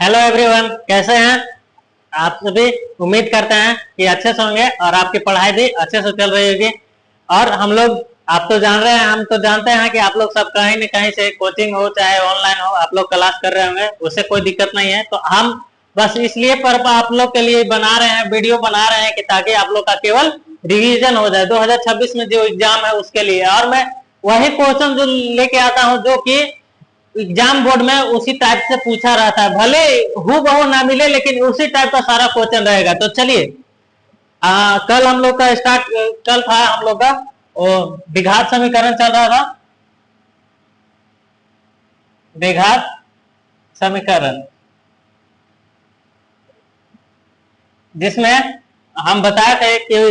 Hello everyone, कैसे हैं आप सभी। उम्मीद करते हैं कि अच्छे से होंगे और आपकी पढ़ाई भी अच्छे से चल रही होगी। और हम लोग, आप तो जान रहे हैं, हम तो जानते हैं कि आप लोग सब कहीं न कहीं से कोचिंग हो चाहे ऑनलाइन हो, आप लोग क्लास कर रहे होंगे, उससे कोई दिक्कत नहीं है। तो हम बस इसलिए पर आप लोग के लिए बना रहे हैं, वीडियो बना रहे हैं कि ताकि आप लोग का केवल रिवीजन हो जाए 2026 में जो एग्जाम है उसके लिए। और मैं वही क्वेश्चन जो लेके आता हूँ जो कि एग्जाम बोर्ड में उसी टाइप से पूछा रहता है, भले हु बहु ना मिले लेकिन उसी टाइप का सारा क्वेश्चन रहेगा। तो चलिए, कल हम लोग का स्टार्ट, कल था हम लोग का द्विघात समीकरण चल रहा था। द्विघात समीकरण जिसमें हम बताए थे कि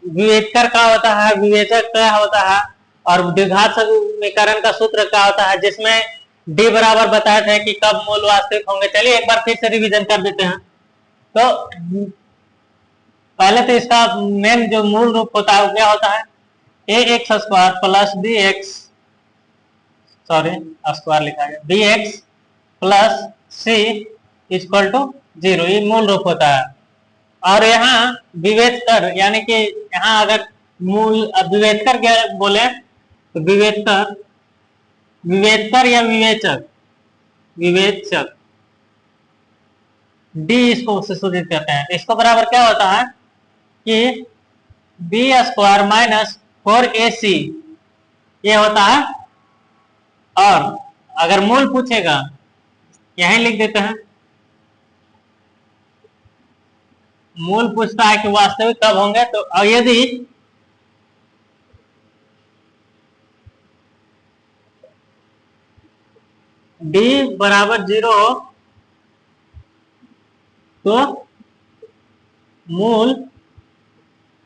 विवेचक क्या होता है, विवेचक क्या होता है, और द्विघात समीकरण का सूत्र क्या होता है, जिसमें डी बराबर बताए थे कि कब मूल वास्तविक होंगे। चलिए एक बार फिर से रिवीजन कर देते हैं। तो पहले तो इसका मेन जो मूल रूप होता है वो क्या होता है, a x square plus b x, sorry square लिखा गया, b x plus c equal to 0, ये मूल रूप होता है। और यहाँ विवेचकर यानी कि यहाँ अगर मूल विवेचकर क्या बोले तो विवेचकर, विवेचकर या विवेचक, विवेचक डी इसको सुसूचित करते हैं। इसको बराबर क्या होता है कि बी स्क्वायर माइनस 4ac ये होता है। और अगर मूल पूछेगा यहीं लिख देते हैं, मूल पूछता है कि वास्तविक कब होंगे। तो यदि डी बराबर 0 हो तो मूल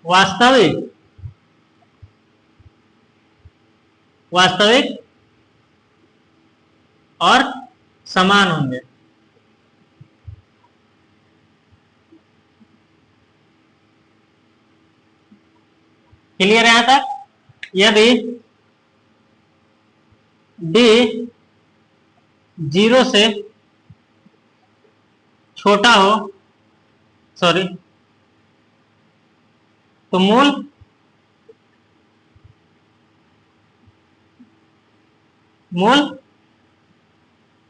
वास्तविक, वास्तविक और समान होंगे। क्लियर यहां तक। यदि डी 0 से छोटा हो, सॉरी, तो मूल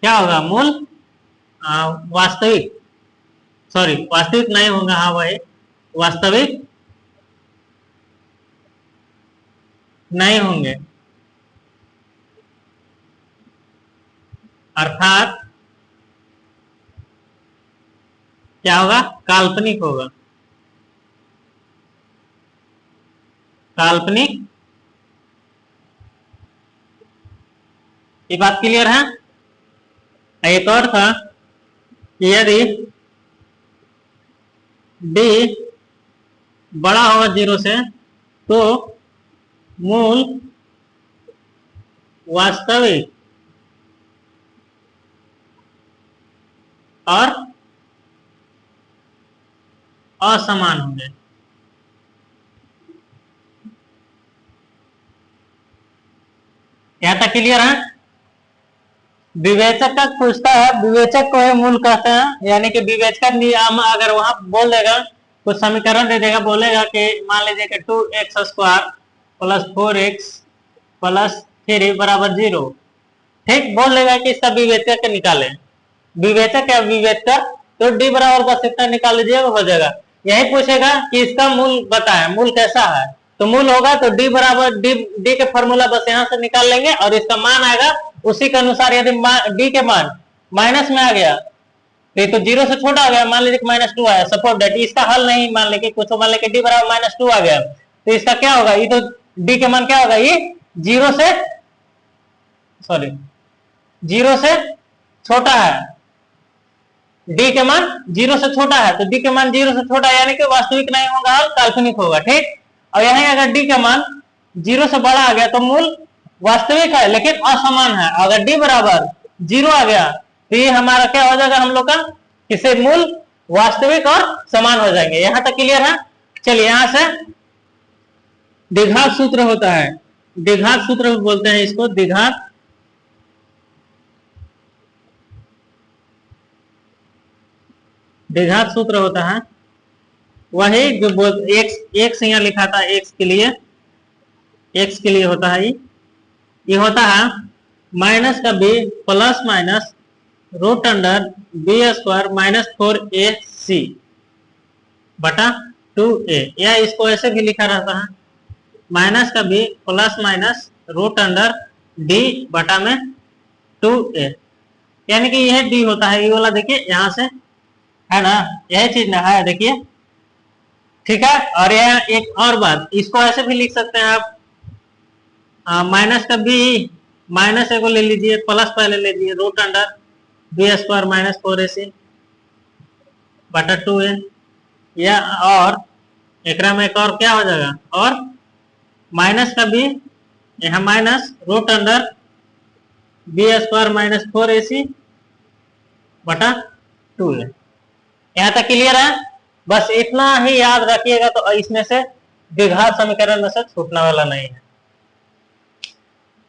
क्या होगा, मूल वास्तविक, सॉरी वास्तविक नहीं होगा, हाँ वही वास्तविक नहीं होंगे, अर्थात क्या होगा, काल्पनिक होगा। काल्पनिक, ये बात क्लियर है। एक और था कि यदि डी बड़ा होगा 0 से तो मूल वास्तविक और असमान होंगे। यहां तक क्लियर है। विवेचक का पूछता है, विवेचक को मूल कहते हैं, यानी कि विवेचक नियम अगर वहां बोल देगा, कुछ समीकरण दे देगा, बोलेगा कि मान लीजिए कि 2x square plus 4x plus 3 बराबर 0, ठीक बोल देगा कि इसका विवेचक निकाले, विवेचक या विवेचक, तो डी बराबर बस इतना निकाल लीजिएगा, हो जाएगा। यही पूछेगा कि इसका मूल बताएं, मूल कैसा है, तो मूल होगा तो डी बराबर डी के फॉर्मूला बस यहां से निकाल लेंगे और इसका मान आएगा उसी के अनुसार। यदि डी के मान माइनस में आ गया तो 0 से छोटा आ गया, मान लीजिए -2 आया, सपोज दैट इसका हल नहीं मान लेके कुछ, मान लेके डी बराबर -2 आ गया, तो इसका क्या होगा, ये तो डी के मान क्या होगा, ये 0 से, सॉरी 0 से छोटा है, डी के मान 0 से छोटा है, तो डी के मान 0 से छोटा है, यानी कि वास्तविक नहीं होगा, काल्पनिक होगा, ठीक। और यहीं अगर डी का मान 0 से बड़ा आ गया तो मूल वास्तविक है लेकिन असमान है। अगर डी बराबर 0 आ गया तो ये हमारा क्या हो जाएगा, हम लोग का किसे मूल वास्तविक और समान हो जाएंगे। यहां तक क्लियर है। चलिए यहां से द्विघात सूत्र होता है, द्विघात सूत्र बोलते हैं इसको, द्विघात द्विघात सूत्र होता है वही जो एक्स यहाँ लिखा था, एक्स के लिए होता है ये होता है माइनस का B plus minus root under B square minus 4ac बटा 2a, या इसको ऐसे भी लिखा रहता है माइनस का B plus minus root under D बटा में 2a, यानी कि यह डी होता है, ये वाला देखिए यहाँ से है ना, यही चीज ना है देखिए, ठीक है। और यह एक और बात, इसको ऐसे भी लिख सकते हैं आप, माइनस का बी माइनस ए को ले लीजिए, प्लस पहले ले लीजिए root under B square minus 4ac बटा 2a, या और एक में एक और क्या हो जाएगा, और माइनस का बी यहाँ minus root under B square minus 4ac बटा 2a। यहाँ तक क्लियर है? बस इतना ही याद रखिएगा, तो इसमें से द्विघात समीकरण में से छूटने वाला नहीं है।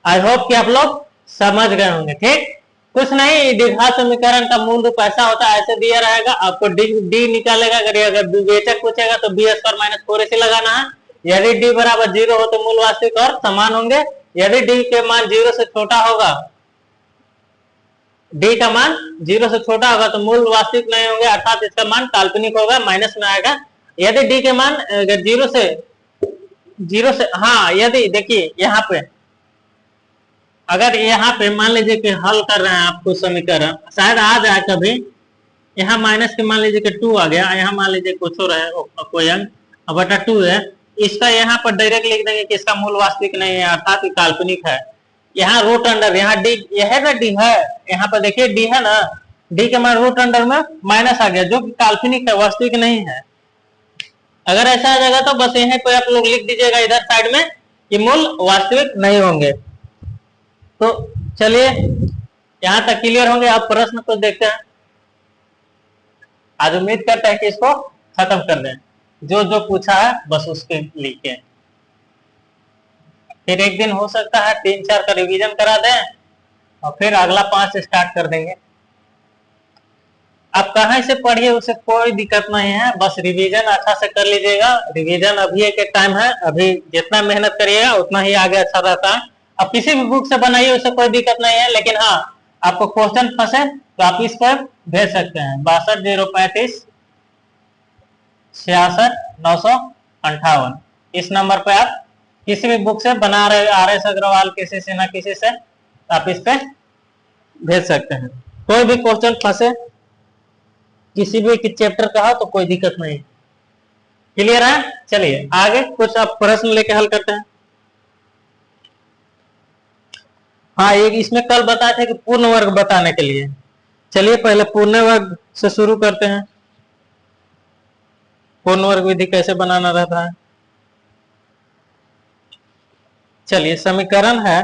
आई होप कि आप लोग समझ गए होंगे, ठीक। कुछ नहीं, द्विघात समीकरण का मूल रूप ऐसा होता है, ऐसे दिया रहेगा आपको, डी निकालेगा, अगर विवेचक पूछेगा तो बी स्क्वायर माइनस 4ac लगाना है। यदि डी बराबर 0 हो तो मूल वास्तविक और समान होंगे, यदि डी के मान 0 से छोटा होगा, डी का मान 0 से छोटा होगा तो मूल वास्तविक नहीं होंगे, अर्थात इसका मान काल्पनिक होगा, माइनस में आएगा। यदि डी के मान अगर 0 से हाँ, यदि देखिए यहाँ पे अगर यहाँ पे मान लीजिए कि हल कर रहे हैं आप कुछ समीकरण, शायद आ जाए कभी, यहाँ माइनस के मान लीजिए कि 2 आ गया, यहाँ मान लीजिए कुछ हो रहा है कोई अंक बटा 2 है, इसका यहाँ पर डायरेक्ट लिख देंगे कि इसका मूल वास्तविक नहीं है, अर्थात काल्पनिक है। यहाँ रूट अंडर, यहाँ डी, यह है ना डी है, यहाँ पर देखिए डी है ना, डी के मान रूट अंडर में माइनस आ गया, जो कि काल्पनिक है, वास्तविक नहीं है। अगर ऐसा आ जाएगा तो बस यहीं पे आप लोग लिख दीजिएगा इधर साइड में कि मूल वास्तविक नहीं होंगे। तो चलिए यहां तक क्लियर होंगे। अब प्रश्न को देखते हैं, आज उम्मीद करते हैं कि इसको खत्म कर दें, जो जो पूछा है बस उसके लिखे, फिर एक दिन हो सकता है 3-4 का रिवीजन करा दें और फिर अगला 5 से स्टार्ट कर देंगे। आप कहीं से पढ़िए उससे कोई दिक्कत नहीं है, बस रिवीजन अच्छा से कर लीजिएगा। रिवीजन अभी एक टाइम है, अभी जितना मेहनत करिएगा उतना ही आगे अच्छा रहता है। अब किसी भी बुक से बनाइए, उससे कोई दिक्कत नहीं है, लेकिन हाँ आपको क्वेश्चन फंसे तो आप इस पर भेज सकते हैं 62 035 66 958, इस नंबर पे आप किसी भी बुक से बना रहे, RS अग्रवाल किसी से ना किसी से, आप इस पे भेज सकते हैं। कोई भी क्वेश्चन फंसे किसी भी चैप्टर का हो तो कोई दिक्कत नहीं, क्लियर है। चलिए आगे कुछ आप प्रश्न लेके हल करते हैं। हाँ, एक इसमें कल बताए थे कि पूर्ण वर्ग बताने के लिए, चलिए पहले पूर्ण वर्ग से शुरू करते हैं। पूर्ण वर्ग विधि कैसे बनाना रहता है, चलिए समीकरण है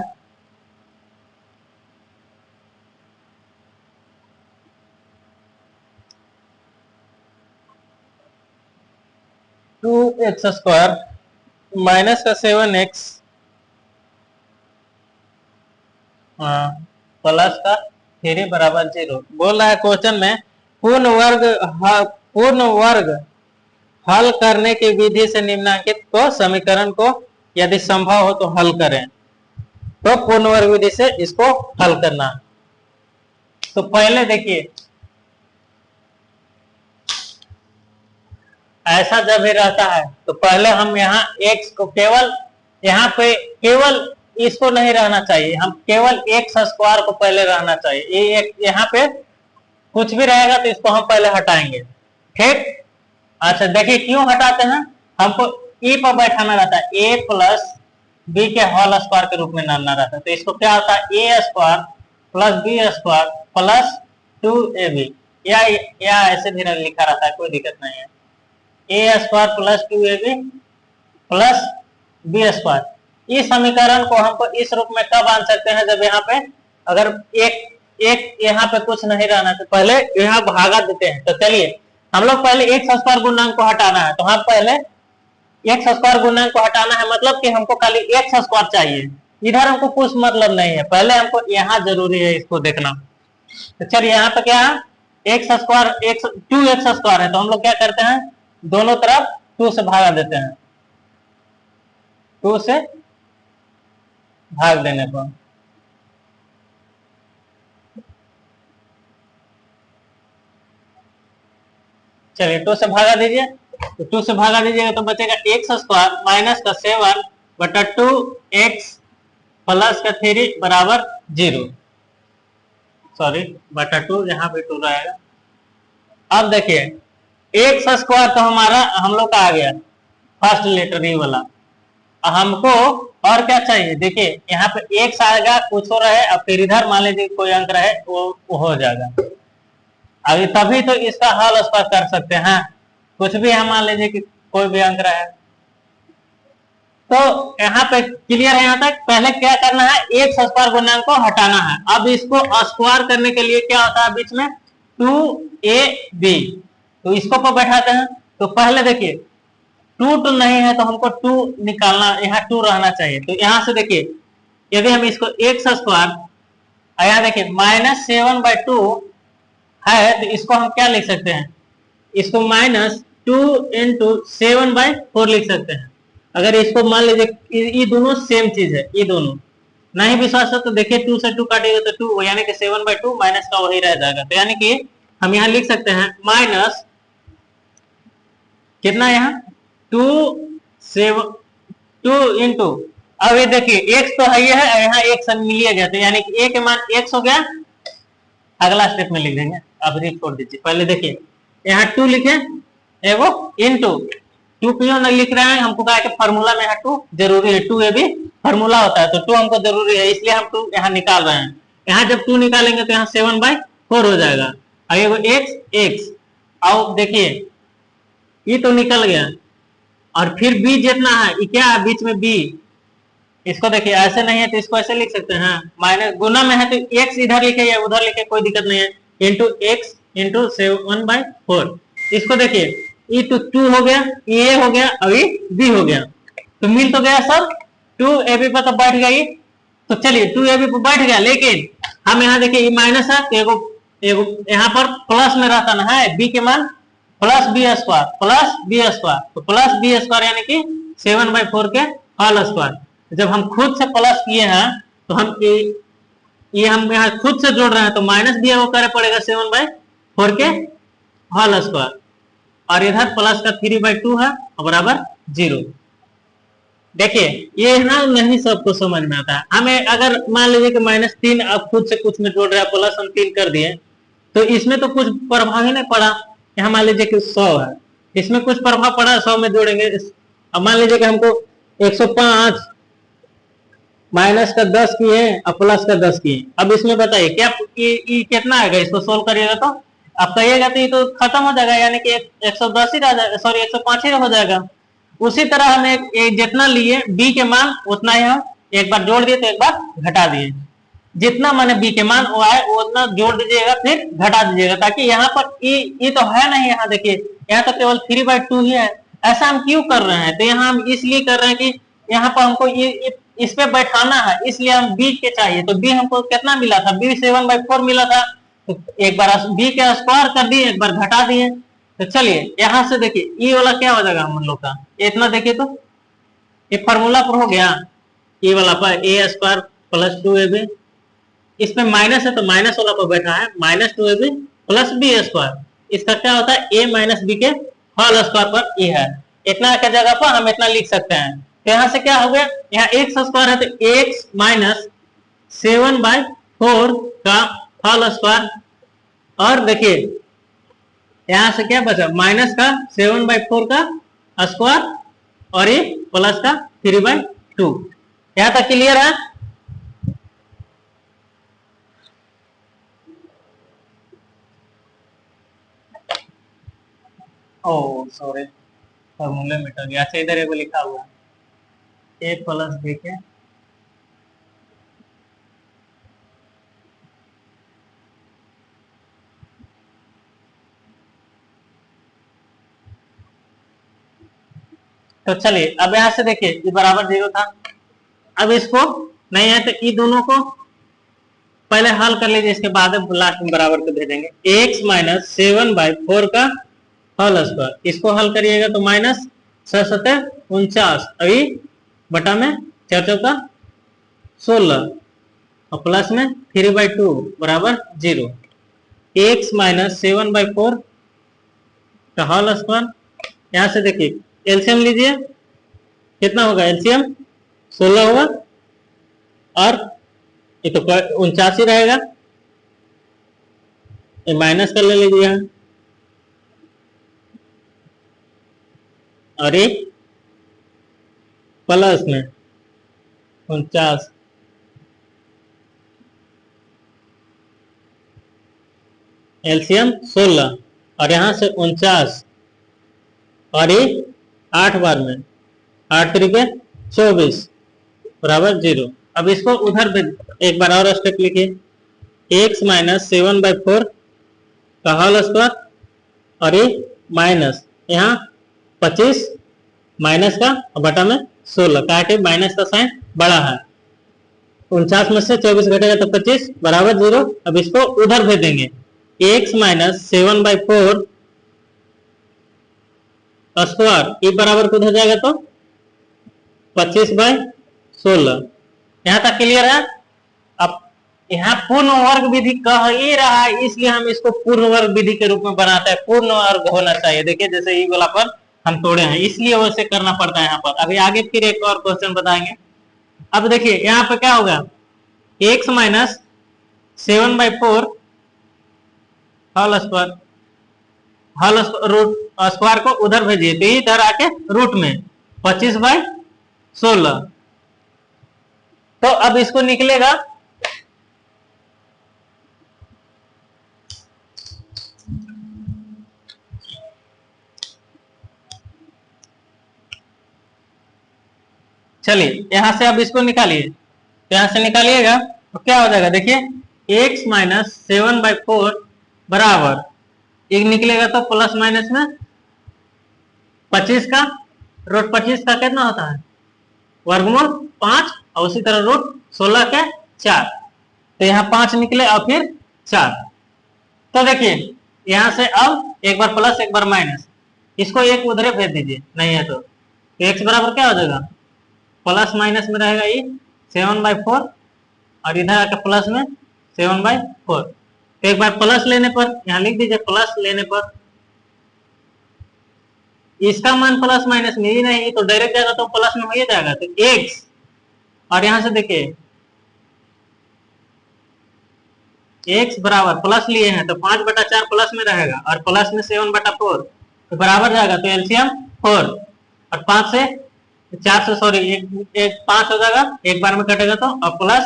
टू एक्स स्क्वायर माइनस का 7x प्लस का 3 बराबर 0। बोल रहा है क्वेश्चन में पूर्ण वर्ग हल करने की विधि से निम्नलिखित को समीकरण को यदि संभव हो तो हल करें। तो पूर्ण वर्ग विधि से इसको हल करना। तो पहले देखिए, ऐसा जब भी रहता है तो पहले हम यहाँ x को केवल, यहाँ पे केवल इसको नहीं रहना चाहिए, हम केवल एक्स स्क्वायर को पहले रहना चाहिए। ये यहाँ पे कुछ भी रहेगा तो इसको हम पहले हटाएंगे, ठीक। अच्छा देखिए क्यों हटाते हैं, हमको e पर बैठाना रहता है, a प्लस बी के होल स्क्वायर के रूप में नामना रहता है। तो इसको क्या होता है, a square plus B square plus 2ab, या ऐसे भी लिखा रहता है, कोई दिक्कत नहीं है, a square plus 2ab plus B square. इस समीकरण को हमको इस रूप में कब आन सकते हैं, जब यहाँ पे अगर एक यहाँ पे कुछ नहीं रहना तो पहले यहाँ भागा देते हैं। तो चलिए हम लोग पहले एक्स स्क्वायर गुणांक को हटाना है, तो हम पहले एक्स स्क्वायर गुणांक को हटाना है, मतलब कि हमको खाली एक्स स्क्वायर चाहिए, इधर हमको कुछ मतलब नहीं है, पहले हमको यहाँ जरूरी है इसको देखना। तो चलिए यहाँ पे क्या है, x square x 2x square है, तो हम लोग क्या करते हैं, दोनों तरफ 2 से भागा देते हैं, 2 से भाग देने पर चलिए 2 से भागा दीजिए, तो 2 से भागा दीजिएगा तो बचेगा एक्स स्क्वायर माइनस का 7 बटा 2x प्लस का 3 बराबर 0, सॉरी बटा 2, यहाँ पे 2 रहेगा। अब देखिए एक्स स्क्वायर तो हमारा हम लोग का आ गया फर्स्ट लेटर ई वाला, हमको और क्या चाहिए, देखिए यहाँ पे एक्स आएगा कुछ हो रहे, अब फिर इधर मान लीजिए कोई अंक रहे वो हो जाएगा, अभी तभी तो इसका हल स्क्वायर कर सकते हैं, कुछ भी हम मान लीजिए कि कोई भी अंक रहे। तो यहाँ पे क्लियर है यहाँ तक। पहले क्या करना है, एक्स स्क्वायर गुणांक को हटाना है। अब इसको स्क्वायर करने के लिए क्या होता है बीच में 2ab, तो इसको पर बैठाते हैं। तो पहले देखिए 2 नहीं है तो हमको 2 निकालना, यहाँ 2 रहना चाहिए। तो यहाँ से देखिए यदि हम इसको एक्स स्क्वायर, यहाँ देखिए -7/2 है, तो इसको हम क्या लिख सकते हैं, इसको -2 × 7/4 लिख सकते हैं। अगर इसको मान लीजिए ये दोनों सेम चीज है, ये दोनों नहीं विश्वास है तो देखिए 2 से 2 काटेगा तो 2 यानी कि 7/2 माइनस का वही रह जाएगा। तो यानी कि हम यहाँ लिख सकते हैं माइनस कितना, यहाँ 2 × अब ये देखिए x तो है, यहाँ x मिल गया, तो यानी कि a के मान x हो गया। अगला स्टेप में लिख देंगे, अब रीड छोड़ दीजिए। पहले देखिए यहाँ 2 लिखे, एगो इंटू 2 क्यों नहीं लिख रहे हैं, हमको कहा कि फार्मूला में यहाँ 2 जरूरी है, 2 भी फार्मूला होता है तो 2 हमको जरूरी है, इसलिए हम 2 यहाँ निकाल रहे हैं। यहाँ जब 2 निकालेंगे तो यहाँ 7/4 हो जाएगा, एगो x आओ देखिए ये तो निकल गया, और फिर b जितना है ये क्या है बीच में b, इसको देखिए ऐसे नहीं है तो इसको ऐसे लिख सकते हैं, माइनस गुना में है तो x इधर लिखे या उधर लिखे कोई दिक्कत नहीं है, इंटू x × 7/4। इसको देखिए ये तो 2 हो गया, ये हो गया, अभी b हो गया, तो मिल तो गया सब, 2ab पर तो बैठ गई। तो चलिए 2ab पर बैठ गया, लेकिन हम यहाँ देखिए ये माइनस है तो एगो यहाँ पर प्लस में रहता ना है, b के मान प्लस बी स्क्वायर, तो प्लस बी स्क्वायर यानी कि 7/4 के होल स्क्वायर। जब हम खुद से प्लस किए हैं तो हम ये हम यहाँ खुद से जोड़ रहे हैं, तो माइनस भी वो करे पड़ेगा 7/4 के होल स्क्वायर, और इधर प्लस का 3/2 है और बराबर 0। देखिए ये ना नहीं सबको समझ में आता है, हमें अगर मान लीजिए कि -3 अब खुद से कुछ में जोड़ रहे हैं, प्लस हम 3 कर दिए तो इसमें तो कुछ प्रभाव ही नहीं पड़ा। यहाँ मान लीजिए कि 100 है, इसमें कुछ प्रभाव पड़ा, 100 में जोड़ेंगे। अब मान लीजिए कि हमको 105 माइनस का 10 किए और प्लस का 10 किए, अब इसमें बताइए क्या ये कितना आएगा, इसको सोल्व करिएगा तो आप कहिएगा तो ये तो खत्म हो जाएगा, यानी कि 110 ही रह जाएगा, सॉरी 105 ही हो जाएगा। उसी तरह हम एक जितना लिए b के मान उतना ही हम एक बार जोड़ दिए तो एक बार घटा दिए, जितना माने b के मान वो आए उतना जोड़ दीजिएगा फिर घटा दीजिएगा, ताकि यहाँ पर ये तो है नहीं, यहाँ देखिए यहाँ तो केवल 3/2 ही है। ऐसा हम क्यों कर रहे हैं, तो यहाँ हम इसलिए कर रहे हैं कि यहाँ पर हमको ये इस पे बैठाना है, इसलिए हम b के चाहिए। तो b हमको कितना मिला था, b 7/4 मिला था, तो एक बार b के स्क्वायर कर दिए, एक बार घटा दिए। तो चलिए यहाँ से देखिए ये वाला क्या हो जाएगा हम लोग का, इतना देखिए तो ये फार्मूला पर हो गया, ये वाला पर a² + 2ab, इसमें माइनस है तो माइनस वाला पर बैठा है, -2ab + b², इसका क्या होता है a - b के होल स्क्वायर पर ये है, इतना के जगह पर हम इतना लिख सकते हैं। तो यहाँ से क्या हो गया, यहाँ x² है तो x - 7/4 का होल स्क्वायर, और देखिए यहाँ से क्या बचा, माइनस का 7/4 का स्क्वायर और ये प्लस का 3/2। यहाँ तक क्लियर है। ओ सॉरी फॉर्मूले मिट गया, अच्छा इधर एगो लिखा हुआ a + b के तो चलिए अब यहाँ से देखिए ये बराबर 0 था, अब इसको नहीं है तो ये दोनों को पहले हल कर लीजिए, इसके बाद लास्ट में बराबर को भेजेंगे। x माइनस 7/4 का होल स्क्वायर, इसको हल करिएगा तो माइनस 6×7=49, अभी बटा में 4×4 16 और प्लस में 3/2 बराबर 0। x माइनस 7/4 का होल स्क्वायर, यहां से देखिए एलसीएम लीजिए, कितना होगा एलसीएम 16 होगा और ये तो 49 ही रहेगा, ये माइनस कर ले लीजिए यहाँ, और ये प्लस में 49, एलसीएम 16 और यहां से 49 और ये 8 बार में 8 तरीके 24 बराबर 0। अब इसको उधर एक बार और स्टेप लिखिए, x माइनस 7/4 का होल स्क्वायर और ये माइनस यहाँ 25 माइनस का बटा में 16 का के माइनस का साइन बड़ा है, 49 में से 24 घटेगा तो 25 बराबर 0। अब इसको उधर भेज देंगे, x माइनस 7/4 स्क्वायर ये बराबर को उधर जाएगा तो 25/16। यहां तक क्लियर है। अब यहाँ पूर्ण वर्ग विधि कह ही रहा है, इसलिए हम इसको पूर्ण वर्ग विधि के रूप में बनाते हैं, पूर्ण वर्ग होना चाहिए। देखिए जैसे ई वाला पर हम तोड़े हैं, इसलिए वैसे करना पड़ता है यहाँ पर। अभी आगे फिर एक और क्वेश्चन बताएंगे। अब देखिए यहाँ पे क्या होगा, x minus 7/4 whole square, whole root square को उधर भेजिए तो इधर आके रूट में 25/16, तो अब इसको निकलेगा चलिए यहां से अब इसको निकालिए, तो यहां से निकालिएगा तो क्या हो जाएगा, देखिए x माइनस 7/4 बराबर एक निकलेगा तो प्लस माइनस में 25 का रूट 25 का कितना होता है वर्गमूल 5 और उसी तरह रूट 16 के 4, तो यहाँ 5 निकले और फिर 4। तो देखिए यहां से अब एक बार प्लस एक बार माइनस, इसको एक उधरे भेज दीजिए, नहीं है तो x बराबर क्या हो जाएगा, प्लस माइनस में रहेगा ये 7/4 और इधर आकर प्लस में 7/4। तो एक बार प्लस लेने पर यहाँ लिख दीजिए, प्लस लेने पर इसका मान प्लस माइनस में ही नहीं तो डायरेक्ट जाएगा तो प्लस में हो ही जाएगा, तो x और यहां से देखिए x बराबर प्लस लिए हैं तो 5/4 प्लस में रहेगा और प्लस में 7/4 तो बराबर जाएगा, तो एलसीएम 4 और 5 से 4 से सॉरी एक 5 हो जाएगा, एक बार में कटेगा तो और प्लस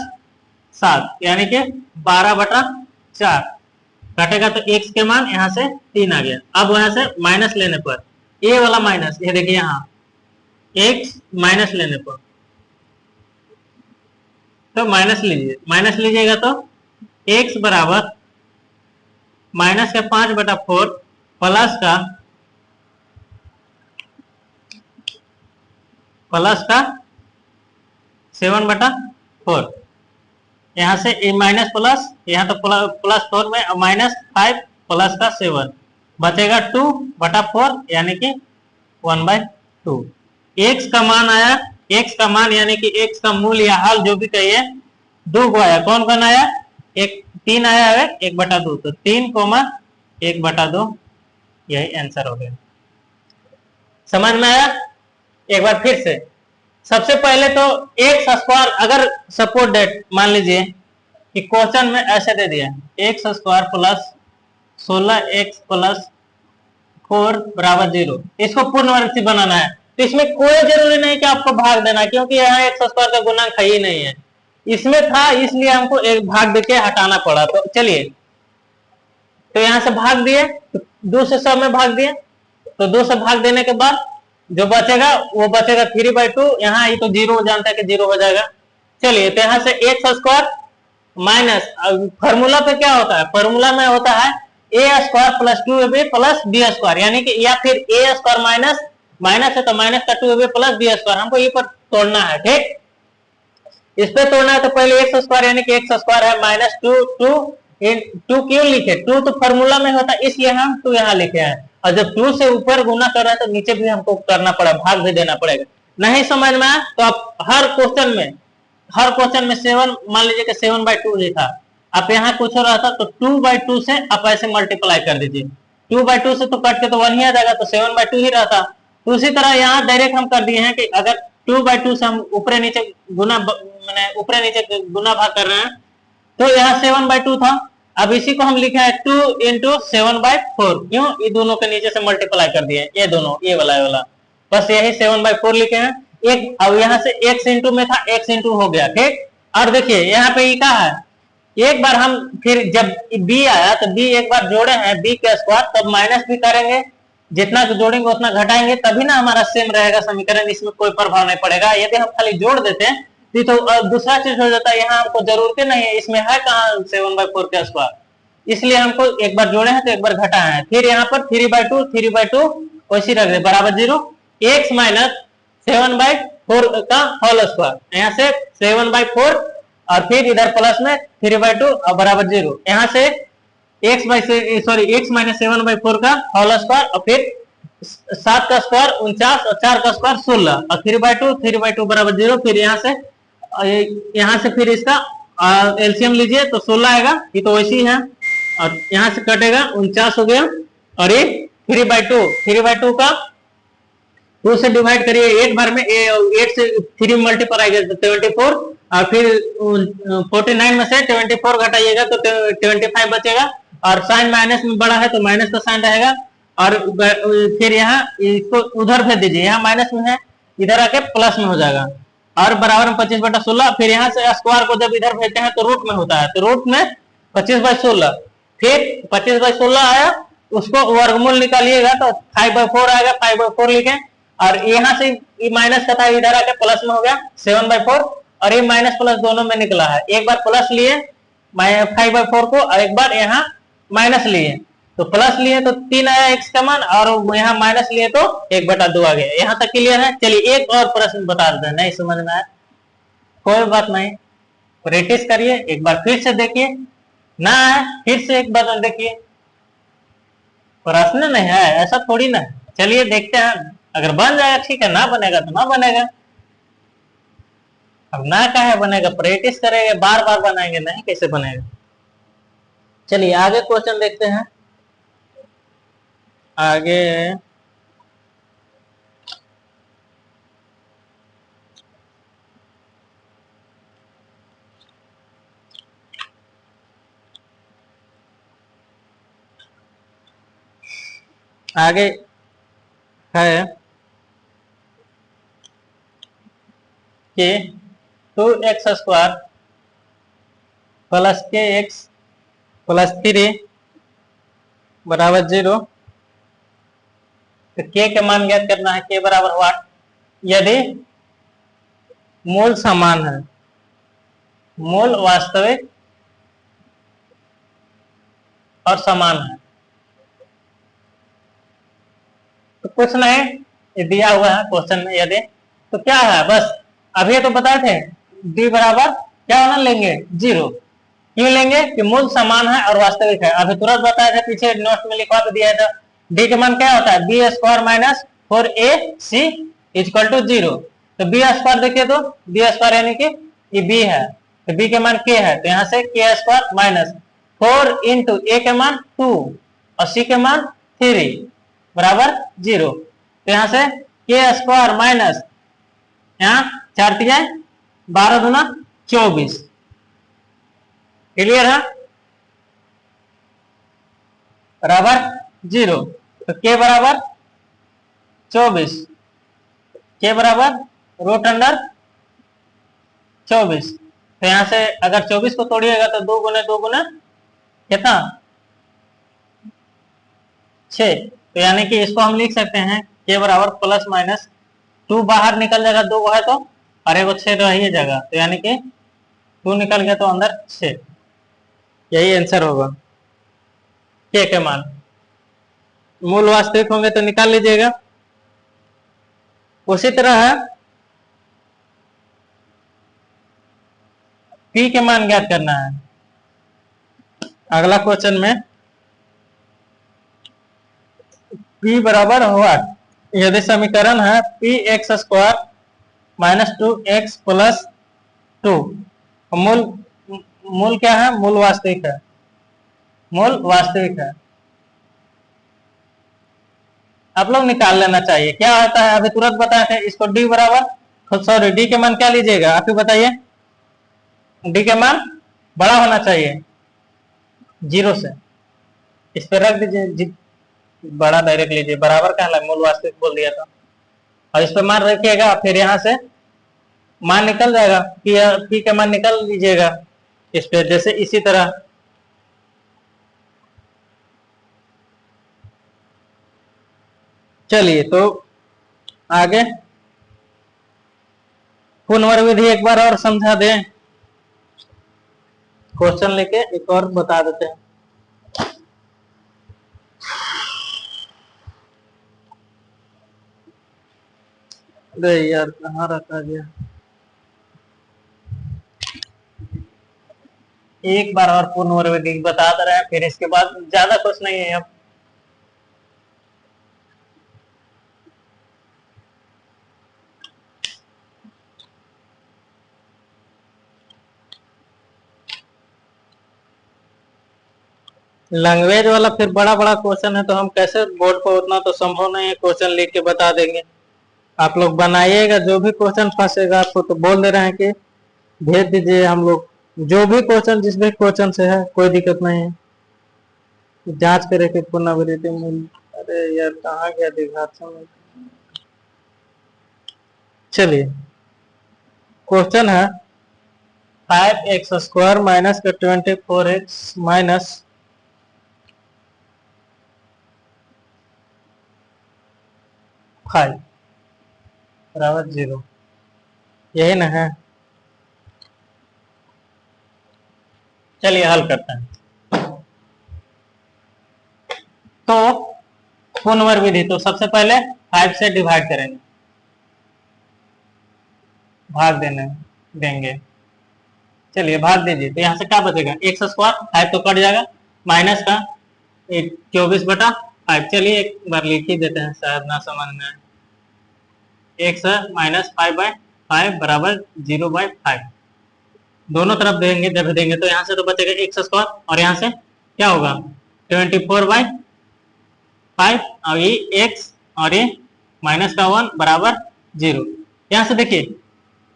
7 यानी कि 12/4 कटेगा तो x के मान यहाँ से 3 आ गया। अब वहां से माइनस लेने पर a वाला माइनस, ये देखिए यहाँ x माइनस लेने पर तो माइनस लीजिए, माइनस लीजिएगा तो x बराबर माइनस का 5/4 प्लस का 7/4, यहाँ से ए माइनस प्लस, यहाँ तो प्लस 4 में माइनस 5 प्लस का 7 बचेगा 2/4 यानी कि 1/2। x का मान आया, x का मान यानी कि x का मूल या हल जो भी कहिए 2 को आया, कौन कौन आया, एक 3 आया है 1/2, तो 3,1/2 यही आंसर हो गया। समझ में आया। एक बार फिर से सबसे पहले तो एक्स स्क्वायर अगर सपोर्ट डेट मान लीजिए कि क्वेश्चन में ऐसे दे दिया x square plus 16x plus 4 बराबर 0, इसको पूर्ण वर्ग से बनाना है, तो इसमें कोई जरूरी नहीं कि आपको भाग देना, क्योंकि यहाँ एक्स स्क्वायर का गुणांक है ही नहीं है, इसमें था इसलिए हमको एक भाग देके हटाना पड़ा। तो चलिए, तो यहां से भाग दिए तो 2 से 100 में भाग दिए, तो 2 से भाग देने के बाद जो बचेगा वो बचेगा 3/2, यहाँ ये तो 0 जानता है कि 0 हो जाएगा। चलिए, तो यहाँ से एक्स स्क्वायर माइनस फॉर्मूला पे क्या होता है, फॉर्मूला में होता है a square plus 2ab plus B square, यानी कि या फिर ए स्क्वायर माइनस है तो माइनस का 2ab प्लस बी स्क्वायर, हमको ये पर तोड़ना है, ठीक। इस पे तोड़ना है तो पहले एक्स स्क्वायर यानी कि एक्स स्क्वायर है माइनस टू टू टू क्यों लिखे, टू तो फॉर्मूला में होता है इसलिए हम टू यहाँ लिखे हैं, और जब टू से ऊपर गुना कर रहे हैं तो नीचे भी हमको करना पड़ा, भाग भी देना पड़ेगा। नहीं समझ में आया तो आप हर क्वेश्चन में सेवन, मान लीजिए कि 7/2 लिखा, आप यहाँ कुछ हो रहा था तो 2/2 से आप ऐसे मल्टीप्लाई कर दीजिए, 2/2 से तो कट के तो 1 ही आ जाएगा, तो 7/2 ही रहता। तो उसी तरह यहाँ डायरेक्ट हम कर दिए हैं कि अगर 2/2 से हम ऊपरे नीचे गुना मैंने ऊपरे नीचे गुना भाग कर रहे हैं तो यहाँ 7/2 था, अब इसी को हम लिखे हैं 2 इंटू 7/4, क्यों, ये दोनों के नीचे से मल्टीप्लाई कर दिए, ये दोनों, ये वाला बस यही 7/4 लिखे हैं। एक अब यहाँ से x इंटू में था, x इंटू हो गया, ठीक। और देखिए यहाँ पे ये क्या है, एक बार हम फिर जब b आया तो b एक बार जोड़े हैं b के स्क्वायर, तब माइनस भी करेंगे, जितना जोड़ेंगे उतना घटाएंगे, तभी ना हमारा सेम रहेगा समीकरण, इसमें कोई प्रभाव नहीं पड़ेगा। यदि हम खाली जोड़ देते हैं तो दूसरा चीज हो जाता है, यहाँ हमको जरूरत नहीं है, इसमें है कहाँ 7/4 का स्क्वायर, इसलिए हमको एक बार जोड़े हैं तो एक बार घटाए हैं। फिर यहाँ पर 3/2 वैसी रख दे बराबर 0, x माइनस 7/4 का होल स्क्वायर, यहाँ से 7/4 और फिर इधर प्लस में 3/2 और बराबर 0, यहाँ से x माइनस 7/4 का होल स्क्वायर और फिर 7 का स्क्वायर 49 और 4 का स्क्वायर 16 और 3/2 बराबर 0, फिर यहाँ से फिर इसका एलसीएम लीजिए तो 16 आएगा, ये तो वैसी है, और यहाँ से कटेगा 49 हो गया, और ये 3/2 का 2 से डिवाइड करिए, 8 बार में 8 से 3 मल्टीपल आएगा तो 74, और फिर 49 में से 74 घटाइएगा तो 25 बचेगा, और साइन माइनस में बड़ा है तो माइनस का साइन रहेगा, और फिर यहाँ इसको उधर भेज दीजिए, यहाँ माइनस में है इधर आके प्लस में हो जाएगा, और बराबर में 25/16, फिर यहाँ से स्क्वायर को जब इधर भेजते हैं तो रूट में होता है, तो रूट में 25/16, फिर 25/16 आया, उसको वर्गमूल निकालिएगा तो 5/4 आएगा, 5/4 लिखे, और यहाँ से माइनस का था इधर आके प्लस में हो गया 7/4, और ये माइनस प्लस दोनों में निकला है, एक बार प्लस लिए 5/4 को और एक बार यहाँ माइनस लिए, तो प्लस लिए तो 3 आया x का मान, और यहाँ माइनस लिए तो 1/2 आ गया। यहाँ तक क्लियर है। चलिए एक और प्रश्न बता देते हैं, नहीं समझ में आया कोई बात नहीं, प्रैक्टिस करिए, एक बार फिर से देखिए, ना है फिर से एक बार देखिए, प्रश्न नहीं है ऐसा थोड़ी ना। चलिए देखते हैं, अगर बन जाएगा ठीक है, ना बनेगा तो ना बनेगा, अब ना क्या है बनेगा, प्रैक्टिस करेंगे, बार बार बनाएंगे, नहीं कैसे बनेगा। चलिए आगे क्वेश्चन देखते हैं, आगे है कि 2x² प्लस kx प्लस 3 बराबर 0, तो k के मान ज्ञात करना है, k बराबर व्हाट, यदि मूल समान है, मूल वास्तविक और समान है, तो कुछ नहीं, ये दिया हुआ है क्वेश्चन में, यदि तो क्या है, बस अभी तो बताए थे d बराबर क्या होना लेंगे 0, क्यों लेंगे कि मूल समान है और वास्तविक है, अभी तुरंत बताया था, पीछे नोट में लिखवा दिया था, d के मान क्या होता है b² minus 4ac equal to 0, तो b² देखिए तो b² यानी कि ये b है, तो b के मान k है, तो यहाँ से k² माइनस 4 इंटू a के मान 2 और c के मान 3 बराबर 0, तो यहाँ से k² माइनस यहाँ 4 तिया 12 दूना 24, क्लियर है, बराबर 0, तो k बराबर 24, k बराबर रूट अंडर 24, तो यहाँ से अगर 24 को तोड़िएगा तो 2 गुने 2 गुना कितना 6, तो यानी कि इसको हम लिख सकते हैं k बराबर प्लस माइनस 2 बाहर निकल जाएगा, 2 है तो, और एगो 6 रही जाएगा, तो यानी कि 2 निकल गया तो अंदर 6, यही आंसर होगा k के मान। मूल वास्तविक होंगे तो निकाल लीजिएगा। उसी तरह है पी के मान ज्ञात करना है। अगला क्वेश्चन में पी बराबर व्हाट, यदि समीकरण है P x square minus 2x plus 2, मूल मूल क्या है, मूल वास्तविक है, मूल वास्तविक है। आप लोग निकाल लेना चाहिए क्या होता है, अभी तुरंत बताए थे इसको डी बराबर, सॉरी डी के मान क्या लीजिएगा आप ही बताइए, डी के मान बड़ा होना चाहिए 0 से, इस पर रख दीजिए, बड़ा डायरेक्ट लीजिए, बराबर कहला मूल वास्तविक बोल दिया था, और इस पर मान रखिएगा, फिर यहाँ से मान निकल जाएगा, पी का मान निकल लीजिएगा इस पे, जैसे इसी तरह। चलिए तो आगे पुनर्विधि एक बार और समझा दें, क्वेश्चन लेके एक और बता देते हैं। अरे यार कहाँ रखा गया, एक बार और पुनर्विधि बता दे रहे हैं, फिर इसके बाद ज्यादा कुछ नहीं है। अब लैंग्वेज वाला फिर बड़ा बड़ा क्वेश्चन है, तो हम कैसे बोर्ड पर, उतना तो संभव नहीं है क्वेश्चन लिख के बता देंगे। आप लोग बनाइएगा, जो भी क्वेश्चन फंसेगा आपको तो बोल दे रहे हैं कि भेज दीजिए, हम लोग जो भी क्वेश्चन जिस भी क्वेश्चन से है कोई दिक्कत नहीं है, जांच करे कि पुनरावृत्ति मूल। अरे यार कहाँ गया दिखा। चलिए क्वेश्चन है 5x स्क्वायर माइनस का 24x माइनस 5 बराबर 0, यही ना है। चलिए हल करते हैं। तो पुनर्विधि, तो सबसे पहले 5 से डिवाइड करेंगे, भाग देंगे। चलिए भाग दीजिए, तो यहाँ से क्या बचेगा, एक्स स्क्वायर 5 तो कट जाएगा, माइनस का 24/5। चलिए एक बार लिख ही देते हैं, शायद ना समझ में आए। एक्स माइनस 5/5 बराबर 0/5, दोनों तरफ देंगे, जब देंगे तो यहाँ से तो बचेगा एक्स स्क्वायर, और यहाँ से क्या होगा 24/5, और ये एक्स और ये माइनस का 1 बराबर 0। यहाँ से देखिए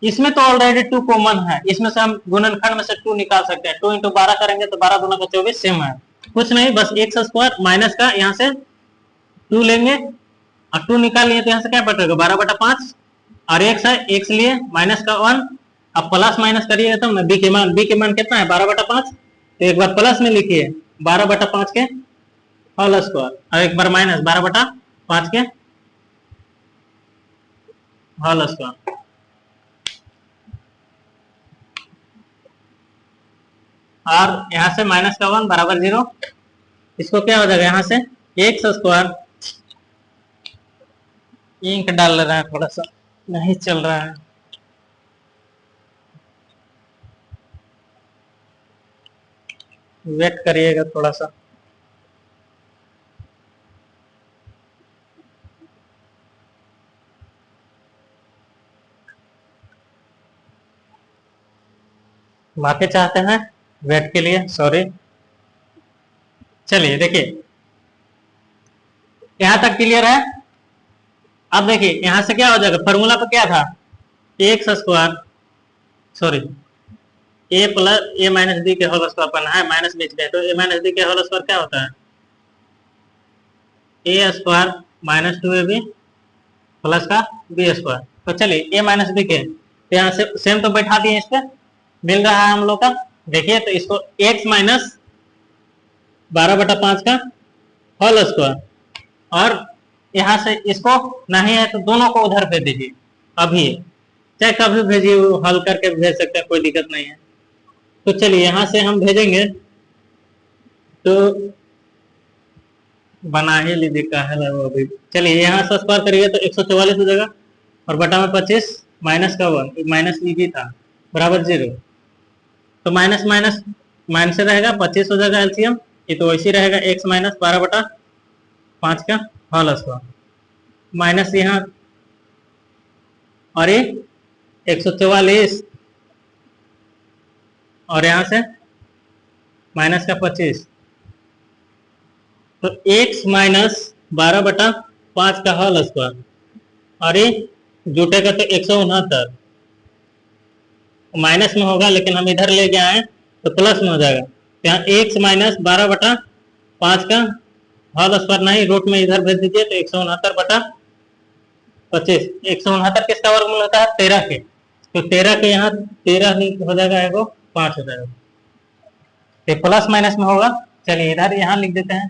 इसमें तो ऑलरेडी 2 कॉमन है, इसमें से हम गुणनखंड में से 2 निकाल सकते हैं, 2 × 12 करेंगे तो 12 दूना का 24 सेम है, कुछ नहीं, बस एक्स स्क्वायर माइनस का यहाँ से 2 लेंगे और 2 निकाल लिए, तो यहाँ से क्या बचेगा 12/5, और एक्स है, एक्स लिए माइनस का 1, अब प्लस माइनस करिए तब ना, बी के मान कितना है 12/5, तो एक बार प्लस में लिखिए 12/5 के होल स्क्वायर, और एक बार माइनस 12/5 के होल स्क्वायर, और यहाँ से माइनस का 1 बराबर 0, इसको क्या हो जाएगा यहाँ से एक्स स्क्वायर, इंक डाल रहा है, थोड़ा सा नहीं चल रहा है, वेट करिएगा थोड़ा सा। माफी चाहते हैं वेट के लिए, सॉरी। चलिए देखिए यहां तक क्लियर है। अब देखिए यहां से क्या हो जाएगा, फॉर्मूला पर क्या था, एक्स स्क्वायर, सॉरी ए प्लस ए माइनस बी के होल स्क्वायर पर है, माइनस बीच में, तो ए माइनस बी के होल स्क्वायर क्या होता है, a square minus 2ab plus का बी स्क्वायर। तो चलिए ए माइनस बी के, तो यहाँ से सेम तो बैठा दिए, इस पे मिल रहा है हम लोग का। देखिए तो इसको x माइनस 12/5 का होल स्क्वायर, और यहाँ से इसको नहीं है तो दोनों को उधर भेज दीजिए, अभी चाहे कभी भेजिए, हल करके भेज सकते हैं, कोई दिक्कत नहीं है। तो चलिए यहाँ से हम भेजेंगे, तो बना ही लीजिए का है वो अभी। चलिए यहाँ से स्क्वायर करिए तो 144 हो जाएगा, और बटा में 25 माइनस का 1 माइनस भी था बराबर 0, तो माइनस माइनस माइनस से रहेगा, 25 हो जाएगा एलसीएम। ये तो वैसे रहेगा x माइनस 12/5 का होल स्क्वायर माइनस यहाँ, और ये 144 और यहाँ से माइनस का 25, तो x माइनस 12/5 का होल स्क्वायर, और ये जुटेगा तो 169 माइनस में होगा, लेकिन हम इधर ले गए आए तो प्लस में हो जाएगा। तो यहाँ x माइनस 12/5 का होल स्क्वायर नहीं, रूट में इधर भेज दीजिए तो 169/25। 169 किसका वर्गमूल होता है? 13 के। तो 13 के यहाँ 13 हो जाएगा, एगो 5 हो जाएगा, तो प्लस माइनस में होगा। चलिए इधर यहाँ लिख देते हैं।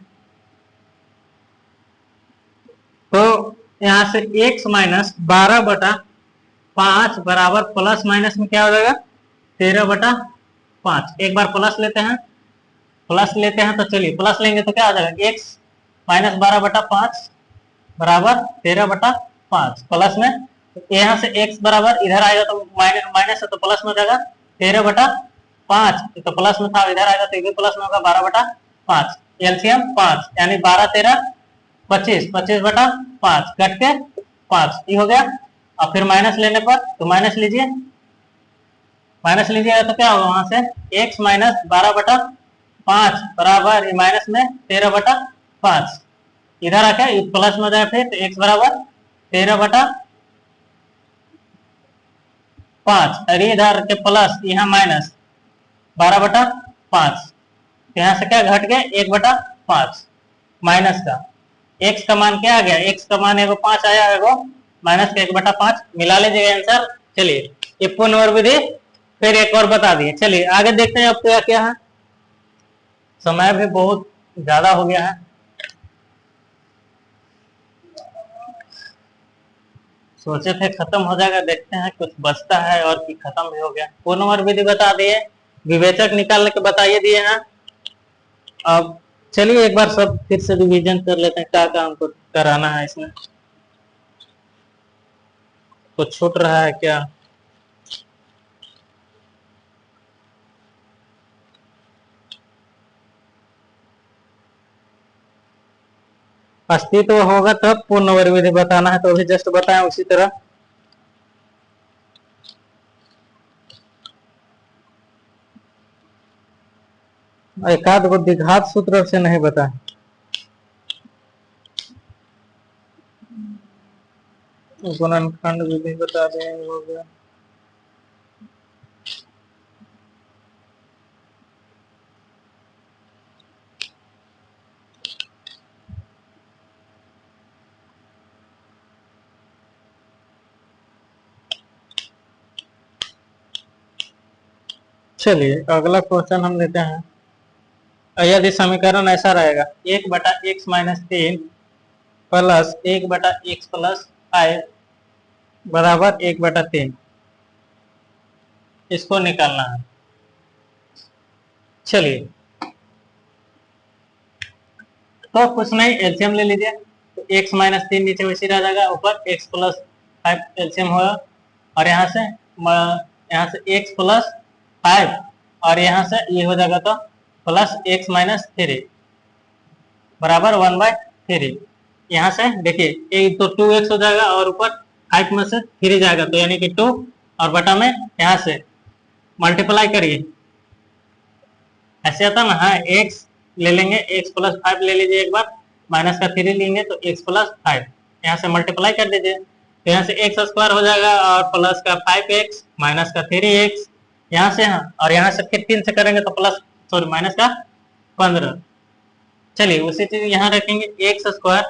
तो यहाँ से x माइनस 12/5 बराबर प्लस माइनस में क्या हो जाएगा? 13/5। एक बार प्लस लेते हैं, तो चलिए प्लस लेंगे तो क्या हो जाएगा? x माइनस 12/5 बराबर 13/5 प्लस में, तो यहाँ से x बराबर इधर आएगा तो माइनस है तो प्लस में हो जाएगा 13/5, तो प्लस में था इधर आएगा तो ये प्लस में होगा 12/5। एलसीएम 5 यानी 12 13 25, 25/5 कट के 5 ये हो गया। और फिर माइनस लेने पर तो माइनस लीजिएगा तो क्या होगा? वहां से x माइनस 12/5 बराबर माइनस में 13/5, इधर आके प्लस में हो जाए फिर, तो x बराबर 13/5, और इधर के प्लस यहाँ माइनस 12/5, यहाँ से क्या घट गया? 1/5 माइनस का x का मान क्या आ गया? x का मान एगो 5 आया, एगो माइनस का 1/5, मिला लीजिएगा आंसर। चलिए ये पुनर्विधि फिर एक और बता दिए। चलिए आगे देखते हैं अब क्या क्या है, समय भी बहुत ज्यादा हो गया है। सोचे थे खत्म हो जाएगा, देखते हैं कुछ बचता है और कि खत्म भी हो गया। पुनर्विधि बता दिए, विवेचक निकाल के बताइए दिए हैं। अब चलिए एक बार सब फिर से रिवीजन कर लेते हैं, क्या क्या हमको कराना है इसमें, कुछ छूट रहा है क्या? अस्तित्व होगा तब पुनर्विधि बताना है, तो अभी जस्ट बताएं उसी तरह। एकाध को द्विघात सूत्र से नहीं बताए। गुणनखंड विधि बता दें, हो गया। चलिए अगला क्वेश्चन हम लेते हैं। यदि समीकरण ऐसा रहेगा 1/x minus 3 plus 1/x plus 5 बराबर 1/3, इसको निकालना है। चलिए तो कुछ नहीं, एलसीएम ले लीजिए। तो x माइनस 3 नीचे वैसे रह जाएगा, ऊपर x प्लस 5 एलसीएम होगा, और यहाँ से x प्लस 5 और यहाँ से ये हो जाएगा तो प्लस x माइनस 3 बराबर 1/3। यहाँ से देखिए ये तो 2x हो जाएगा और ऊपर 5 में से 3 जाएगा, तो यानी कि 2 और बटा में यहाँ से मल्टीप्लाई करिए, ऐसे आता ना। हाँ x ले लेंगे, x प्लस 5 ले लीजिए एक बार, माइनस का 3 लेंगे तो x प्लस 5, यहाँ से मल्टीप्लाई कर दीजिए, तो यहाँ से x स्क्वायर हो जाएगा और प्लस का 5x माइनस का 3x यहाँ से, हाँ, और यहाँ से फिर 3 से करेंगे तो प्लस सॉरी माइनस का 15। चलिए उसी चीज यहाँ रखेंगे x स्क्वायर,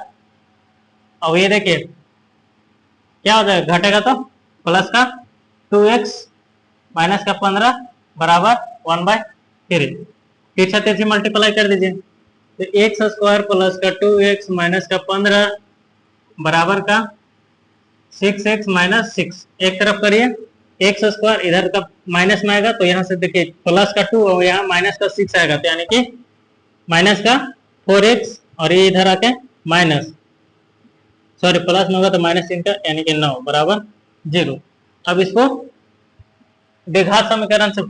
और ये देखिए क्या हो जाएगा, घटेगा तो प्लस का 2x माइनस का 15 बराबर 1/3, तीर से मल्टीप्लाई कर दीजिए, तो x स्क्वायर प्लस का 2x माइनस का 15 बराबर का 6x माइनस 6, एक तरफ करिए, x स्क्वायर इधर का माइनस में आएगा, तो यहाँ से देखिए प्लस का 2 और यहाँ माइनस का 6 आएगा, तो यानी कि माइनस का 4x, और ये इधर आके माइनस सॉरी प्लस में होगा तो माइनस 3 का, यानी कि 9 बराबर 0। अब इसको द्विघात समीकरण से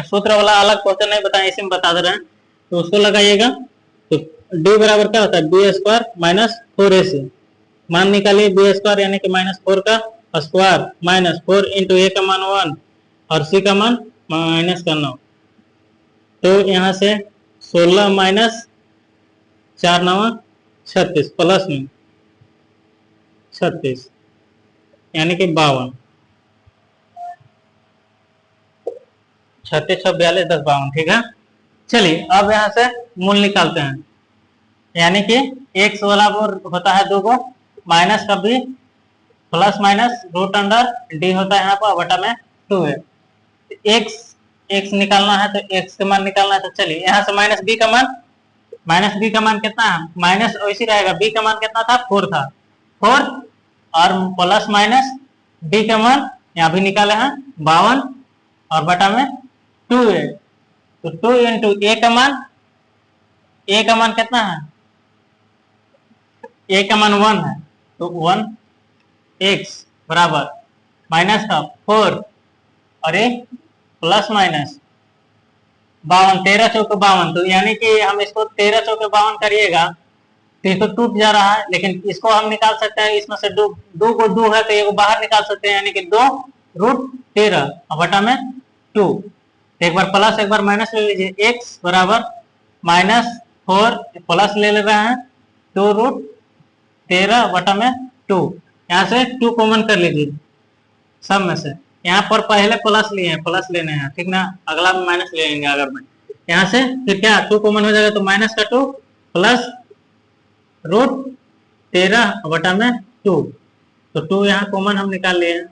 सूत्र वाला अलग क्वेश्चन नहीं बताया, इसी में बता दे रहे हैं, तो उसको लगाइएगा। तो डी बराबर क्या होता है, बी स्क्वायर माइनस 4ac। मान निकालिए बी स्क्वायर यानी कि -4 का स्क्वायर माइनस 4 इंटू ए का मान 1 और सी का मान माइनस का 9। तो यहाँ से 16 माइनस 4 9 36 प्लस में 36 यानी कि 52। 36 42 10 52, ठीक है। चलिए अब यहाँ से मूल निकालते हैं, यानी कि x वाला होता है 2 को, माइनस का भी plus minus root under D होता है यहाँ पर बटा में 2 है। x निकालना है तो x का मान निकालना है, तो चलिए यहाँ से माइनस b का मान कितना है, माइनस वैसे रहेगा, b का मान कितना था 4 था, 4 और प्लस माइनस d का मान यहाँ भी निकाले हैं 52 और बटा में 2 है। तो 2 इंटू a का मान कितना है, a का मान 1 है, तो 1x बराबर माइनस का 4 और a प्लस माइनस 52, 13 चौके 52। तो यानी कि हम इसको 13 चौके 52 करिएगा तो ये तो टूट जा रहा है, लेकिन इसको हम निकाल सकते हैं, इसमें से 2 को 2 है तो ये को बाहर निकाल सकते हैं, यानी कि 2 रूट 13 और बटा में 2। एक बार प्लस एक बार माइनस ले लीजिए, x बराबर -4 प्लस ले रहे हैं 2 रूट 13 बटा में 2। यहाँ से 2 कॉमन कर लीजिए सब में से, यहाँ पर पहले प्लस लिए हैं, प्लस लेने हैं, ठीक ना, अगला में माइनस ले लेंगे अगर में, यहाँ से फिर क्या 2 कॉमन हो जाएगा, तो माइनस का 2 प्लस रूट 13 बटा में 2। तो 2 यहाँ कॉमन हम निकाल लिए हैं,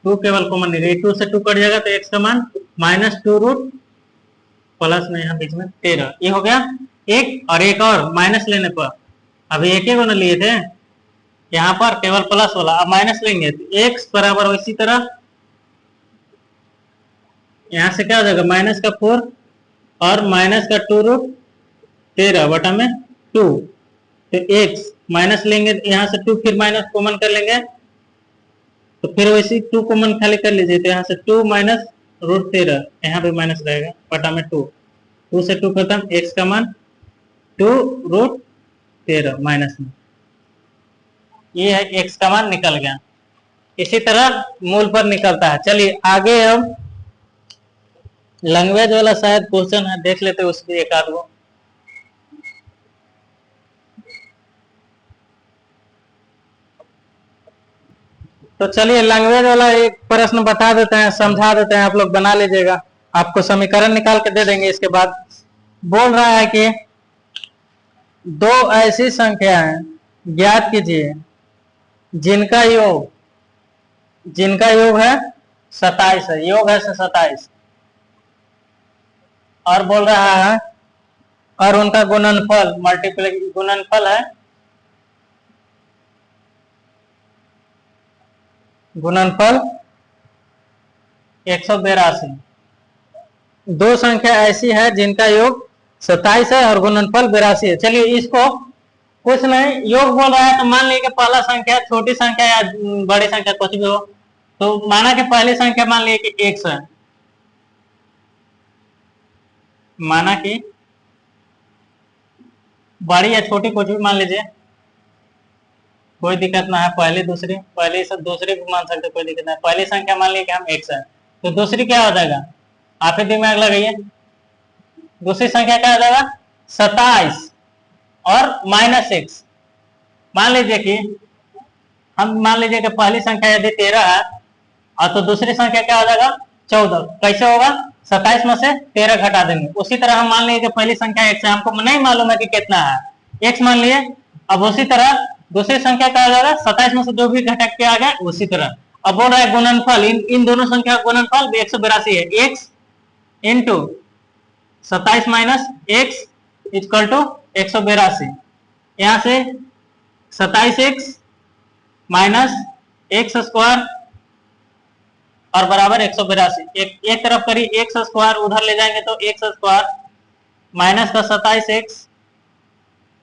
2 केवल कॉमन नहीं रही, 2 से 2 कट जाएगा तो x का मान -2 रूट प्लस में यहाँ बीच में 13, ये हो गया एक। और एक और माइनस लेने पर, अभी एक ही ना लिए थे, यहाँ पर केवल प्लस वाला, अब माइनस लेंगे तो x बराबर इसी तरह यहाँ से क्या हो जाएगा, माइनस का 4 और माइनस का 2 रूट 13 बटा में 2। तो x माइनस लेंगे तो यहाँ से 2 फिर माइनस कॉमन कर लेंगे, तो फिर वैसे 2 कॉमन खाली कर लीजिए, तो यहाँ से 2 माइनस रूट 13, यहाँ पे माइनस रहेगा बटा में 2, 2 से 2 खत्म, x का मान 2 रूट 13 माइनस में, ये है x का मान निकल गया। इसी तरह मूल पर निकलता है। चलिए आगे हम लैंग्वेज वाला शायद क्वेश्चन है, देख लेते हैं उसमें एक आध गो। तो चलिए लैंग्वेज वाला एक प्रश्न बता देते हैं, समझा देते हैं, आप लोग बना लीजिएगा, आपको समीकरण निकाल के दे देंगे। इसके बाद बोल रहा है कि 2 ऐसी संख्याएं ज्ञात कीजिए जिनका योग है 27 है, योग है 27, और बोल रहा है और उनका गुणनफल गुणनफल है, गुणनफल 182। 2 संख्या ऐसी है जिनका योग 27 है और गुणनफल 82 है। चलिए इसको कुछ नहीं, योग बोल रहा है तो मान लीजिए पहला संख्या छोटी संख्या या बड़ी संख्या कुछ भी हो, तो माना कि पहली संख्या मान लीजिए कि x है, माना कि बड़ी या छोटी कुछ भी मान लीजिए, कोई दिक्कत ना है, पहली सब दूसरी भी मान सकते, कोई दिक्कत नहीं। पहली संख्या मान लीजिए कि हम x है, तो दूसरी क्या हो जाएगा, आप ही दिमाग लगाइए, दूसरी संख्या क्या हो जाएगा 27 और -x। मान लीजिए कि पहली संख्या यदि 13 है और तो दूसरी संख्या क्या हो जाएगा 14, कैसे होगा, 27 में से 13 घटा देंगे। उसी तरह हम मान लीजिए कि पहली संख्या x है, हमको नहीं मालूम है कि कितना है, x मान लिए, अब उसी तरह दूसरी संख्या क्या हो जाएगा 27 में से जो भी घटक के आ गया उसी तरह। अब बोल रहा है गुणनफल, इन दोनों संख्या का गुणनफल 182 है, x into 27 minus x equal to 182। यहाँ से 27x माइनस x स्क्वायर और बराबर 182। एक तरफ करी x स्क्वायर, उधर ले जाएंगे तो x स्क्वायर माइनस का 27x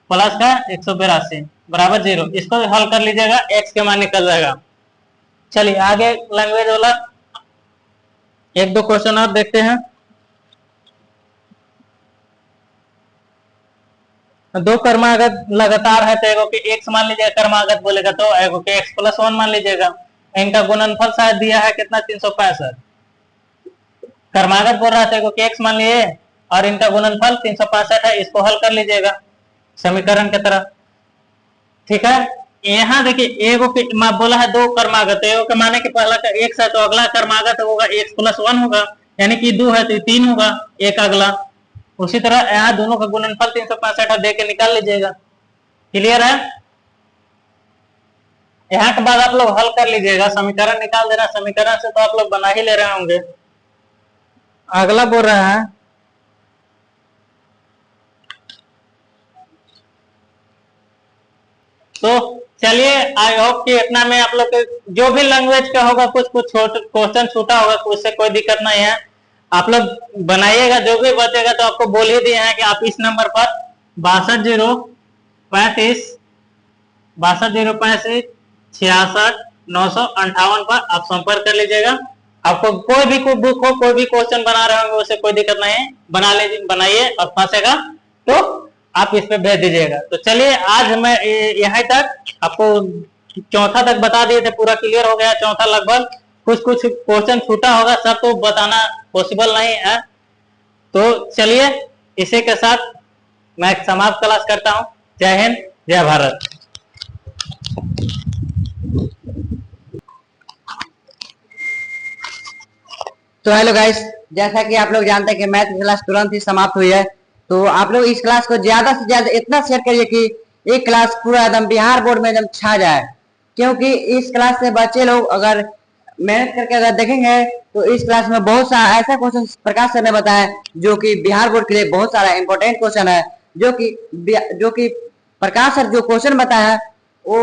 प्लस का 182 बराबर 0। इसको हल कर लीजिएगा, x के मान निकल जाएगा चलिए आगे लैंग्वेज वाला एक दो क्वेश्चन और देखते हैं। दो कर्मागत लगातार है तो एगो के एक्स मान लीजिएगा, कर्मागत बोलेगा तो एगो के एक्स प्लस वन मान लीजिएगा। इनका गुणनफल शायद दिया है कितना, 365। कर्मागत बोल रहा था एगो के एक्स मान लिए और इनका गुणनफल 365 है। इसको हल कर लीजिएगा समीकरण की तरह। ठीक है, यहाँ देखिए एगो के बोला है दो कर्मागत, एगो के माने कि पहला का एक्स है तो अगला कर्मागत होगा एक्स प्लस वन होगा, यानी कि 2 है तो 3 होगा एक अगला। उसी तरह यहाँ दोनों का गुणनफल 365 दे के निकाल लीजिएगा। क्लियर है? यहाँ के बाद आप लोग हल कर लीजिएगा, समीकरण निकाल दे रहा है, समीकरण से तो आप लोग बना ही ले रहे होंगे। अगला बोल रहा है तो चलिए, आई होप कि इतना में आप लोग जो भी लैंग्वेज का होगा कुछ कुछ क्वेश्चन छूटा होगा, उससे कोई दिक्कत नहीं है, आप लोग बनाइएगा। जो भी बचेगा तो आपको बोल ही दिए हैं कि आप इस नंबर पर 62 035 पर आप संपर्क कर लीजिएगा। आपको कोई भी बुक हो, कोई भी क्वेश्चन बना रहे होंगे उससे कोई दिक्कत नहीं है, बना लीजिए, बनाइए और फंसेगा तो आप इस पे भेज दीजिएगा। तो चलिए आज मैं यहाँ तक आपको चौथा तक बता दिए थे, पूरा क्लियर हो गया चौथा लगभग। कुछ कुछ क्वेश्चन छूटा होगा, सब तो बताना पॉसिबल नहीं है। तो चलिए इसी के साथ मैं समाप्त क्लास करता हूँ। जय हिंद, जय भारत। तो हेलो गाइस, जैसा कि आप लोग जानते हैं कि मैथ क्लास तुरंत ही समाप्त हुई है, तो आप लोग इस क्लास को ज्यादा से ज्यादा इतना शेयर करिए कि ये क्लास पूरा एकदम बिहार बोर्ड में एकदम छा जाए। क्योंकि इस क्लास से बच्चे लोग अगर मेहनत करके अगर देखेंगे तो इस क्लास में बहुत सारा ऐसा क्वेश्चन प्रकाश सर ने बताया जो कि बिहार बोर्ड के लिए बहुत सारा इंपॉर्टेंट क्वेश्चन है। जो कि प्रकाश सर जो क्वेश्चन बताया है वो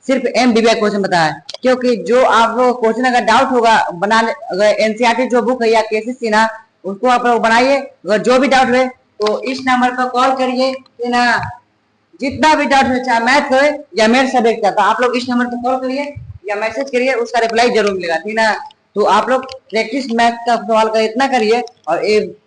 सिर्फ MBBI क्वेश्चन बताया है। क्योंकि जो आप लोग क्वेश्चन अगर डाउट होगा बनाने, अगर NCERT जो बुक है या KC सिन्हा उसको आप लोग बनाइए। अगर जो भी डाउट हुए तो इस नंबर पर कॉल करिए ना, जितना भी डाउट हो चाहे मैथ हो या मेरे सब्जेक्ट का, तो आप लोग इस नंबर पर कॉल करिए या मैसेज करिए, उसका रिप्लाई जरूर मिलेगा। ठीक ना? तो आप लोग प्रैक्टिस मैथ का सवाल का इतना करिए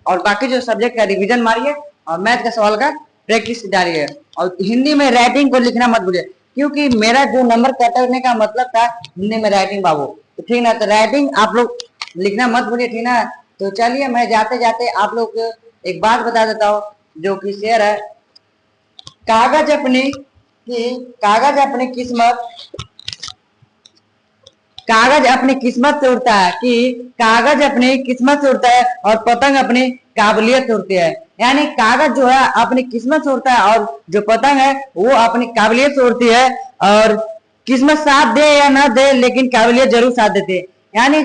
और बाकी जो सब्जेक्ट का रिविजन मारिए और मैथ का सवाल का प्रैक्टिस डालिए। और हिंदी में राइटिंग को लिखना मत भूलिए, क्योंकि मेरा जो नंबर कटने का मतलब था हिंदी में राइटिंग बाबू। तो ठीक ना, तो राइटिंग आप लोग लिखना मत भूलिए। ठीक ना? तो चलिए मैं जाते जाते आप लोग को एक बात बता देता हूँ जो कि शेयर है। कागज अपनी किस्मत से उड़ता है कि कागज अपनी किस्मत से उड़ता है और पतंग अपनी काबिलियत से उड़ती है। यानी कागज जो है अपनी किस्मत से उड़ता है और जो पतंग है वो अपनी काबिलियत से उड़ती है। और किस्मत साथ दे या ना दे लेकिन काबिलियत जरूर साथ देती है। यानी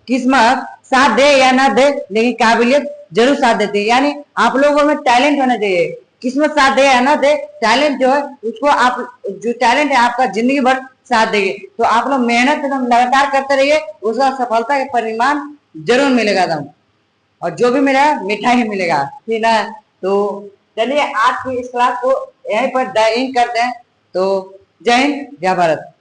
किस्मत साथ दे या ना दे लेकिन काबिलियत जरूर साथ देती है। यानी आप लोगों में टैलेंट होना चाहिए। किस्मत साथ दे या ना दे, टैलेंट जो है उसको आप, जो टैलेंट है आपका जिंदगी भर साथ देंगे। तो आप लोग मेहनत एकदम लगातार करते रहिए, उसका सफलता के परिणाम जरूर मिलेगा एकदम, और जो भी मिलेगा मीठा ही मिलेगा। ठीक है? तो चलिए आज की इस क्लास को यहीं पर द एंड करते हैं। तो जय हिंद, जय भारत।